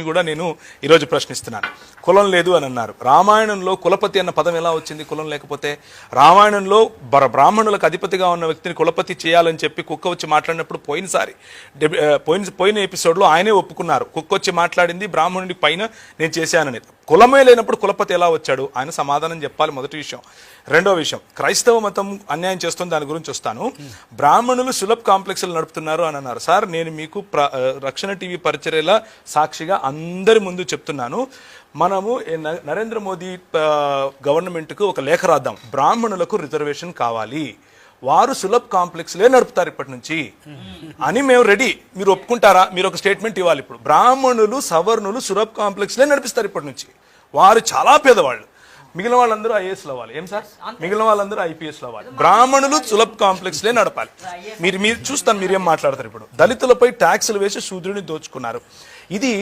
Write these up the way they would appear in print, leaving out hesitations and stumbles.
కూడా నేను ఈరోజు ప్రశ్నిస్తున్నాను. కులం లేదు అని అన్నారు. రామాయణంలో కులపతి అన్న పదం ఎలా వచ్చింది? కులం లేకపోతే. రామాయణంలో బ్రాహ్మణులకు అధిపతిగా ఉన్న వ్యక్తిని కులపతి చేయాలని చెప్పి కుక్క వచ్చి మాట్లాడినప్పుడు పోయిన ఎపిసోడ్లో ఆయనే ఒప్పుకున్నారు. కుక్క వచ్చి మాట్లాడింది బ్రాహ్మణుడి పైన నేను చేశానని. కులమే లేనప్పుడు కులపతి ఎలా వచ్చాడు? ఆయన సమాధానం చెప్పాలి. మొదటి విషయం. రెండో విషయం, క్రైస్తవ మతం అన్యాయం చేస్తుంది, దాని గురించి వస్తాను. బ్రాహ్మణులు సులభ్ కాంప్లెక్స్లు నడుపుతున్నారు అని అన్నారు. సార్, నేను మీకు రక్షణ టీవీ పరిచర్యల సాక్షిగా అందరి ముందు చెప్తున్నాను. మనము నరేంద్ర మోదీ గవర్నమెంట్కు ఒక లేఖ రాద్దాం. బ్రాహ్మణులకు రిజర్వేషన్ కావాలి, వారు సులభ్ కాంప్లెక్స్లే నడుపుతారు ఇప్పటి నుంచి అని మేము రెడీ. మీరు ఒప్పుకుంటారా? మీరు ఒక స్టేట్మెంట్ ఇవ్వాలి. ఇప్పుడు బ్రాహ్మణులు సవర్ణులు సులభ్ కాంప్లెక్స్లే నడిపిస్తారు ఇప్పటి నుంచి. వారు చాలా పేదవాళ్ళు. మిగిలిన వాళ్ళందరూ ఐఏఎస్లు అవ్వాలి. ఏం సార్? మిగిలిన వాళ్ళందరూ ఐపీఎస్లు అవ్వాలి. బ్రాహ్మణులు సులభ్ కాంప్లెక్స్లే నడపాలి. మీరు చూస్తాను మీరేం మాట్లాడతారు. ఇప్పుడు దళితులపై ట్యాక్సులు వేసి శూద్రుని దోచుకున్నారు. ఇది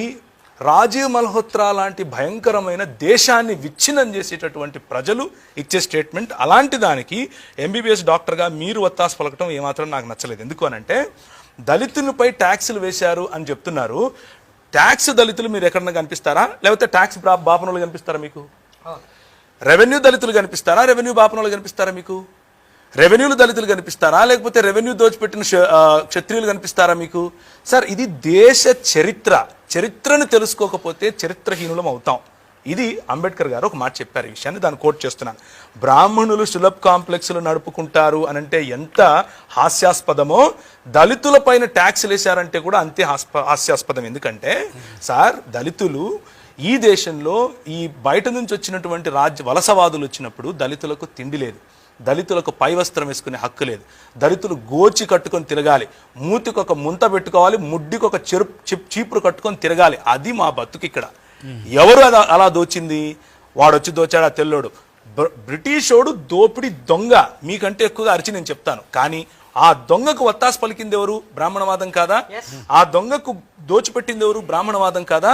రాజీవ్ మల్హోత్రా లాంటి భయంకరమైన దేశాన్ని విచ్ఛిన్నం చేసేటటువంటి ప్రజలు ఇచ్చే స్టేట్మెంట్. అలాంటి దానికి ఎంబీబీఎస్ డాక్టర్గా మీరు ఒత్తాసు పలకటం ఏమాత్రం నాకు నచ్చలేదు. ఎందుకు అనంటే, దళితులపై ట్యాక్సులు వేశారు అని చెప్తున్నారు. ట్యాక్స్ దళితులు మీరు ఎక్కడన్నా కనిపిస్తారా? లేకపోతే ట్యాక్స్ బాపనోళ్ళు కనిపిస్తారా మీకు? రెవెన్యూ దళితులు కనిపిస్తారా? రెవెన్యూ బాపనోళ్ళు కనిపిస్తారా మీకు? రెవెన్యూలు దళితులు కనిపిస్తారా? లేకపోతే రెవెన్యూ దోచిపెట్టిన క్షత్రియులు కనిపిస్తారా మీకు? సార్, ఇది దేశ చరిత్రను తెలుసుకోకపోతే చరిత్రహీనులం అవుతాం. ఇది అంబేద్కర్ గారు ఒక మాట చెప్పారు. ఈ విషయాన్ని దాన్ని కోట్ చేస్తున్నాను. బ్రాహ్మణులు సులభ్ కాంప్లెక్స్లు నడుపుకుంటారు అనంటే ఎంత హాస్యాస్పదమో, దళితుల పైన ట్యాక్స్లు వేశారంటే కూడా అంతే హాస్యాస్పదం. ఎందుకంటే సార్, దళితులు ఈ దేశంలో ఈ బయట నుంచి వచ్చినటువంటి వలసవాదులు వచ్చినప్పుడు దళితులకు తిండి లేదు, దళితులకు పై వస్త్రం వేసుకునే హక్కు లేదు, దళితులు గోచి కట్టుకొని తిరగాలి, మూతికి ఒక ముంత పెట్టుకోవాలి, ముడ్డికి ఒక చీపురు కట్టుకొని తిరగాలి. అది మా బతుకు ఇక్కడ. ఎవరు అలా దోచింది? వాడు వచ్చి దోచాడు, ఆ తెల్లోడు. బ్రిటిషోడు దోపిడి దొంగ. మీకంటే ఎక్కువగా అరిచి నేను చెప్తాను. కానీ ఆ దొంగకు వత్తాసు పలికింది ఎవరు? బ్రాహ్మణవాదం కాదా? ఆ దొంగకు దోచిపెట్టింది ఎవరు? బ్రాహ్మణవాదం కాదా?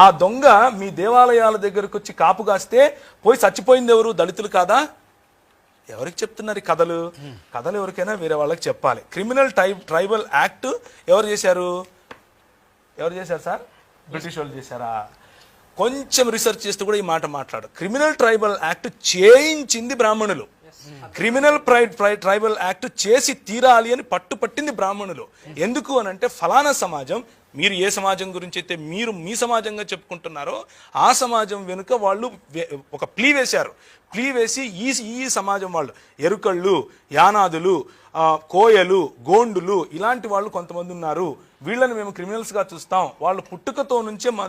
ఆ దొంగ మీ దేవాలయాల దగ్గరకు వచ్చి కాపు కాస్తే పోయి చచ్చిపోయింది ఎవరు? దళితులు కాదా? ఎవరికి చెప్తున్నారు ఈ కథలు? కథలు ఎవరికైనా వేరే వాళ్ళకి చెప్పాలి. క్రిమినల్ ట్రైబల్ యాక్ట్ ఎవరు చేశారు సార్? బ్రిటిష్ వాళ్ళు చేశారా? కొంచెం రీసెర్చ్ చేస్తూ కూడా ఈ మాట మాట్లాడు. క్రిమినల్ ట్రైబల్ యాక్ట్ చేయించింది బ్రాహ్మణులు. క్రిమినల్ ట్రైబల్ యాక్ట్ చేసి తీరాలి అని పట్టింది బ్రాహ్మణులు. ఎందుకు అనంటే, ఫలానా సమాజం, మీరు ఏ సమాజం గురించి అయితే మీరు మీ సమాజంగా చెప్పుకుంటున్నారో ఆ సమాజం వెనుక వాళ్ళు ఒక ప్లీ వేశారు. ప్లీ వేసి ఈ సమాజం వాళ్ళు, ఎరుకళ్ళు, యానాదులు, కోయలు, గోండులు, ఇలాంటి వాళ్ళు కొంతమంది ఉన్నారు, వీళ్ళని మేము క్రిమినల్స్గా చూస్తాం, వాళ్ళు పుట్టుకతో నుంచే మా